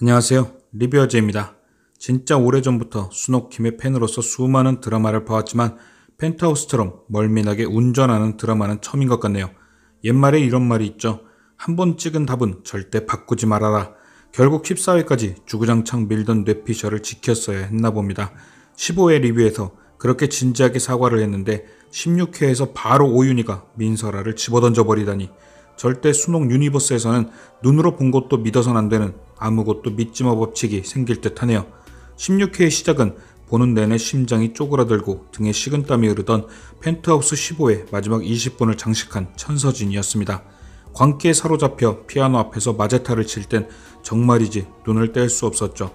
안녕하세요. 리뷰어제입니다. 진짜 오래전부터 순옥킴의 팬으로서 수많은 드라마를 봐왔지만 펜트하우스처럼 멀미나게 운전하는 드라마는 처음인 것 같네요. 옛말에 이런 말이 있죠. 한 번 찍은 답은 절대 바꾸지 말아라. 결국 14회까지 주구장창 밀던 뇌피셜을 지켰어야 했나 봅니다. 15회 리뷰에서 그렇게 진지하게 사과를 했는데 16회에서 바로 오윤희가 민설아를 집어던져 버리다니. 절대 순옥 유니버스에서는 눈으로 본 것도 믿어선 안 되는 아무것도 믿지 마 법칙이 생길 듯 하네요. 16회의 시작은 보는 내내 심장이 쪼그라들고 등에 식은땀이 흐르던 펜트하우스 15회 마지막 20분을 장식한 천서진이었습니다. 광기에 사로잡혀 피아노 앞에서 마제타를 칠 땐 정말이지 눈을 뗄 수 없었죠.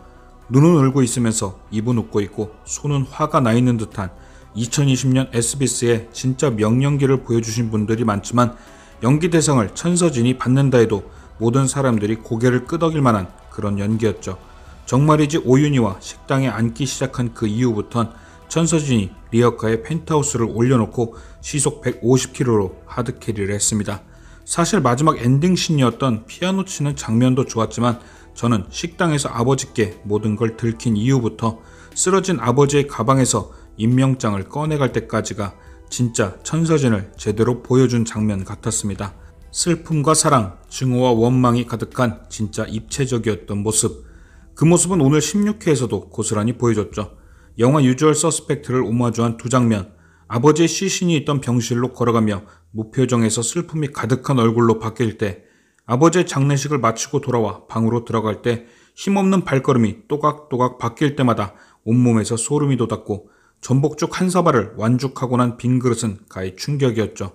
눈은 울고 있으면서 입은 웃고 있고 손은 화가 나 있는 듯한 2020년 SBS의 진짜 명연기를 보여주신 분들이 많지만 연기 대상을 천서진이 받는다 해도 모든 사람들이 고개를 끄덕일 만한 그런 연기였죠. 정말이지 오윤희와 식당에 앉기 시작한 그 이후부턴 천서진이 리어카에 펜트하우스를 올려놓고 시속 150km로 하드캐리를 했습니다. 사실 마지막 엔딩씬이었던 피아노 치는 장면도 좋았지만 저는 식당에서 아버지께 모든 걸 들킨 이후부터 쓰러진 아버지의 가방에서 임명장을 꺼내갈 때까지가 진짜 천서진을 제대로 보여준 장면 같았습니다. 슬픔과 사랑, 증오와 원망이 가득한 진짜 입체적이었던 모습. 그 모습은 오늘 16회에서도 고스란히 보여줬죠. 영화 유주얼 서스펙트를 오마주한 두 장면. 아버지의 시신이 있던 병실로 걸어가며 무표정에서 슬픔이 가득한 얼굴로 바뀔 때, 아버지의 장례식을 마치고 돌아와 방으로 들어갈 때 힘없는 발걸음이 또각또각 바뀔 때마다 온몸에서 소름이 돋았고 전복죽 한 사발을 완죽하고 난 빈 그릇은 가히 충격이었죠.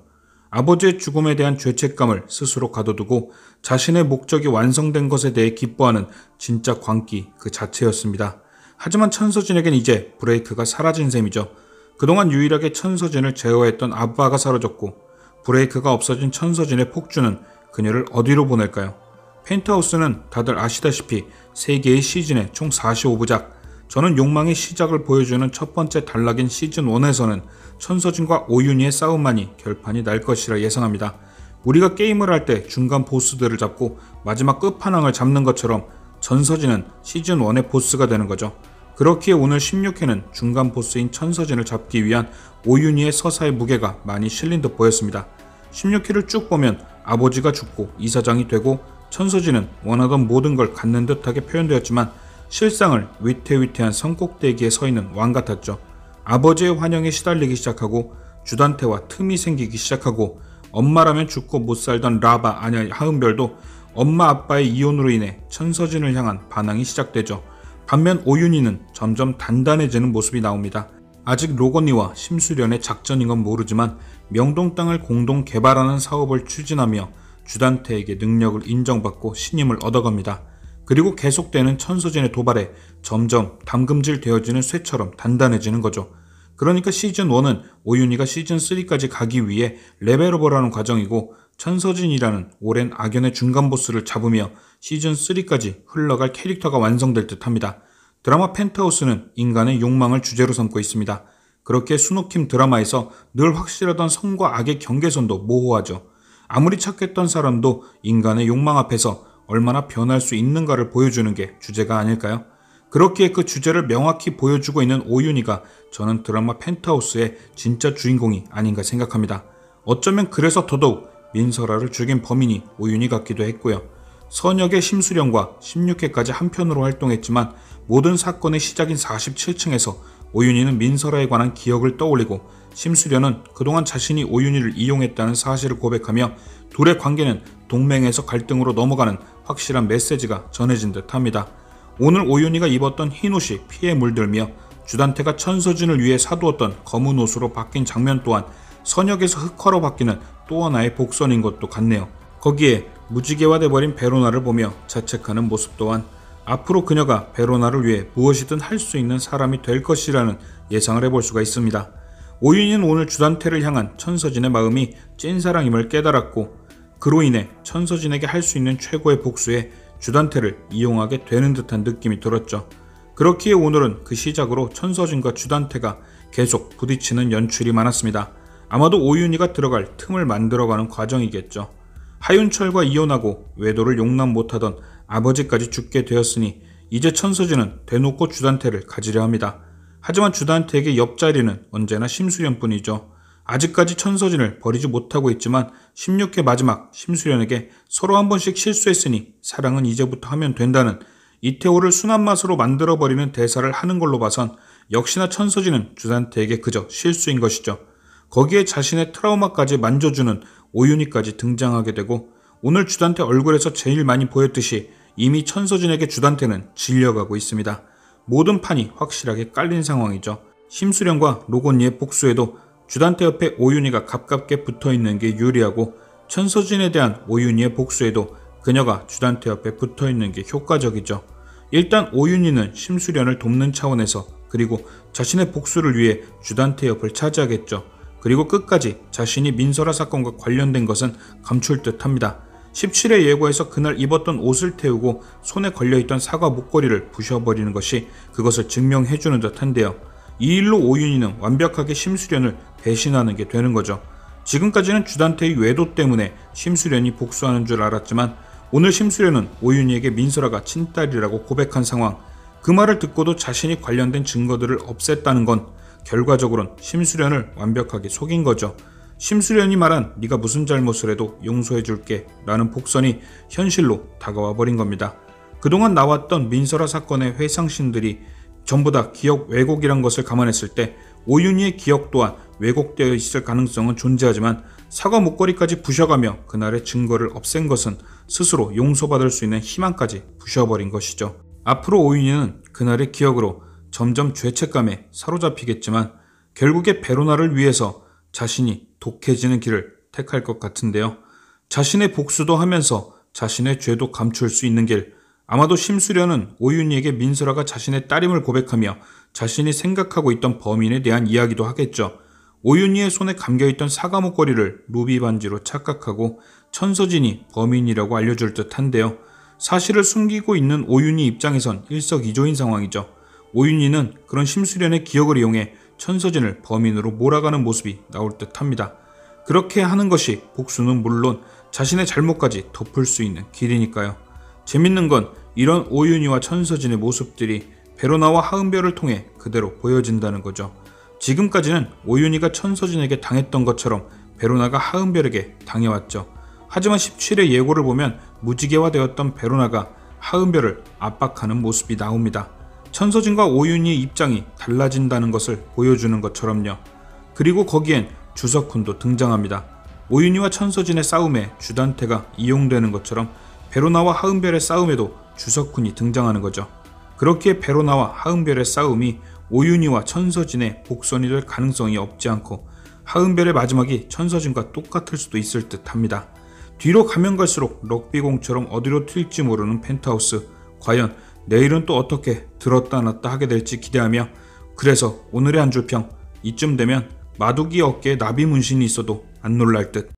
아버지의 죽음에 대한 죄책감을 스스로 가둬두고 자신의 목적이 완성된 것에 대해 기뻐하는 진짜 광기 그 자체였습니다. 하지만 천서진에겐 이제 브레이크가 사라진 셈이죠. 그동안 유일하게 천서진을 제어했던 아빠가 사라졌고 브레이크가 없어진 천서진의 폭주는 그녀를 어디로 보낼까요? 펜트하우스는 다들 아시다시피 3개의 시즌에 총 45부작, 저는 욕망의 시작을 보여주는 첫 번째 단락인 시즌1에서는 천서진과 오윤희의 싸움만이 결판이 날 것이라 예상합니다. 우리가 게임을 할 때 중간 보스들을 잡고 마지막 끝판왕을 잡는 것처럼 천서진은 시즌1의 보스가 되는 거죠. 그렇기에 오늘 16회는 중간 보스인 천서진을 잡기 위한 오윤희의 서사의 무게가 많이 실린 듯 보였습니다. 16회를 쭉 보면 아버지가 죽고 이사장이 되고 천서진은 원하던 모든 걸 갖는 듯하게 표현되었지만 실상을 위태위태한 성꼭대기에 서 있는 왕 같았죠. 아버지의 환영에 시달리기 시작하고 주단태와 틈이 생기기 시작하고 엄마라면 죽고 못 살던 라바 아니 하은별도 엄마 아빠의 이혼으로 인해 천서진을 향한 반항이 시작되죠. 반면 오윤희는 점점 단단해지는 모습이 나옵니다. 아직 로건이와 심수련의 작전인 건 모르지만 명동 땅을 공동 개발하는 사업을 추진하며 주단태에게 능력을 인정받고 신임을 얻어갑니다. 그리고 계속되는 천서진의 도발에 점점 담금질 되어지는 쇠처럼 단단해지는 거죠. 그러니까 시즌1은 오윤희가 시즌3까지 가기 위해 레벨업을 하는 과정이고 천서진이라는 오랜 악연의 중간 보스를 잡으며 시즌3까지 흘러갈 캐릭터가 완성될 듯 합니다. 드라마 펜트하우스는 인간의 욕망을 주제로 삼고 있습니다. 그렇게 순옥킴 드라마에서 늘 확실하던 선과 악의 경계선도 모호하죠. 아무리 착했던 사람도 인간의 욕망 앞에서 얼마나 변할 수 있는가를 보여주는 게 주제가 아닐까요? 그렇기에 그 주제를 명확히 보여주고 있는 오윤희가 저는 드라마 펜트하우스의 진짜 주인공이 아닌가 생각합니다. 어쩌면 그래서 더더욱 민설아를 죽인 범인이 오윤희 같기도 했고요. 선역의 심수령과 16회까지 한편으로 활동했지만 모든 사건의 시작인 47층에서 오윤희는 민설아에 관한 기억을 떠올리고 심수련은 그동안 자신이 오윤희를 이용했다는 사실을 고백하며 둘의 관계는 동맹에서 갈등으로 넘어가는 확실한 메시지가 전해진 듯 합니다. 오늘 오윤희가 입었던 흰옷이 피에 물들며 주단태가 천서진을 위해 사두었던 검은 옷으로 바뀐 장면 또한 선역에서 흑화로 바뀌는 또 하나의 복선인 것도 같네요. 거기에 무지개화돼버린 베로나를 보며 자책하는 모습 또한 앞으로 그녀가 베로나를 위해 무엇이든 할 수 있는 사람이 될 것이라는 예상을 해볼 수가 있습니다. 오윤희는 오늘 주단태를 향한 천서진의 마음이 찐사랑임을 깨달았고 그로 인해 천서진에게 할 수 있는 최고의 복수에 주단태를 이용하게 되는 듯한 느낌이 들었죠. 그렇기에 오늘은 그 시작으로 천서진과 주단태가 계속 부딪히는 연출이 많았습니다. 아마도 오윤희가 들어갈 틈을 만들어가는 과정이겠죠. 하윤철과 이혼하고 외도를 용납 못하던 아버지까지 죽게 되었으니 이제 천서진은 대놓고 주단태를 가지려 합니다. 하지만 주단태에게 옆자리는 언제나 심수련뿐이죠. 아직까지 천서진을 버리지 못하고 있지만 16회 마지막 심수련에게 서로 한 번씩 실수했으니 사랑은 이제부터 하면 된다는 이태호를 순한 맛으로 만들어버리는 대사를 하는 걸로 봐선 역시나 천서진은 주단태에게 그저 실수인 것이죠. 거기에 자신의 트라우마까지 만져주는 오윤희까지 등장하게 되고 오늘 주단태 얼굴에서 제일 많이 보였듯이 이미 천서진에게 주단태는 질려가고 있습니다. 모든 판이 확실하게 깔린 상황이죠. 심수련과 로건이의 복수에도 주단태 옆에 오윤희가 가깝게 붙어있는 게 유리하고 천서진에 대한 오윤희의 복수에도 그녀가 주단태 옆에 붙어있는 게 효과적이죠. 일단 오윤희는 심수련을 돕는 차원에서 그리고 자신의 복수를 위해 주단태 옆을 차지하겠죠. 그리고 끝까지 자신이 민설아 사건과 관련된 것은 감출 듯 합니다. 17회 예고에서 그날 입었던 옷을 태우고 손에 걸려있던 사과 목걸이를 부셔버리는 것이 그것을 증명해주는 듯 한데요. 이 일로 오윤희는 완벽하게 심수련을 배신하는 게 되는 거죠. 지금까지는 주단태의 외도 때문에 심수련이 복수하는 줄 알았지만 오늘 심수련은 오윤희에게 민설아가 친딸이라고 고백한 상황, 그 말을 듣고도 자신이 관련된 증거들을 없앴다는 건 결과적으로는 심수련을 완벽하게 속인 거죠. 심수련이 말한 네가 무슨 잘못을 해도 용서해줄게 라는 복선이 현실로 다가와 버린 겁니다. 그동안 나왔던 민설아 사건의 회상신들이 전부 다 기억 왜곡이란 것을 감안했을 때 오윤희의 기억 또한 왜곡되어 있을 가능성은 존재하지만 사과 목걸이까지 부셔가며 그날의 증거를 없앤 것은 스스로 용서받을 수 있는 희망까지 부셔버린 것이죠. 앞으로 오윤희는 그날의 기억으로 점점 죄책감에 사로잡히겠지만 결국에 베로나를 위해서 자신이 독해지는 길을 택할 것 같은데요. 자신의 복수도 하면서 자신의 죄도 감출 수 있는 길, 아마도 심수련은 오윤희에게 민설아가 자신의 딸임을 고백하며 자신이 생각하고 있던 범인에 대한 이야기도 하겠죠. 오윤희의 손에 감겨있던 사과 목걸이를 루비 반지로 착각하고 천서진이 범인이라고 알려줄 듯한데요. 사실을 숨기고 있는 오윤희 입장에선 일석이조인 상황이죠. 오윤희는 그런 심수련의 기억을 이용해 천서진을 범인으로 몰아가는 모습이 나올 듯합니다. 그렇게 하는 것이 복수는 물론 자신의 잘못까지 덮을 수 있는 길이니까요. 재밌는 건 이런 오윤희와 천서진의 모습들이 베로나와 하은별을 통해 그대로 보여진다는 거죠. 지금까지는 오윤희가 천서진에게 당했던 것처럼 베로나가 하은별에게 당해왔죠. 하지만 17회 예고를 보면 무지개화되었던 베로나가 하은별을 압박하는 모습이 나옵니다. 천서진과 오윤희의 입장이 달라진다는 것을 보여주는 것처럼요. 그리고 거기엔 주석훈도 등장합니다. 오윤희와 천서진의 싸움에 주단태가 이용되는 것처럼 베로나와 하은별의 싸움에도 주석훈이 등장하는 거죠. 그렇기에 베로나와 하은별의 싸움이 오윤희와 천서진의 복선이 될 가능성이 없지 않고 하은별의 마지막이 천서진과 똑같을 수도 있을 듯 합니다. 뒤로 가면 갈수록 럭비공처럼 어디로 튈지 모르는 펜트하우스, 과연 내일은 또 어떻게 들었다 놨다 하게 될지 기대하며, 그래서 오늘의 한 줄 평, 이쯤 되면 마두기 어깨에 나비 문신이 있어도 안 놀랄 듯.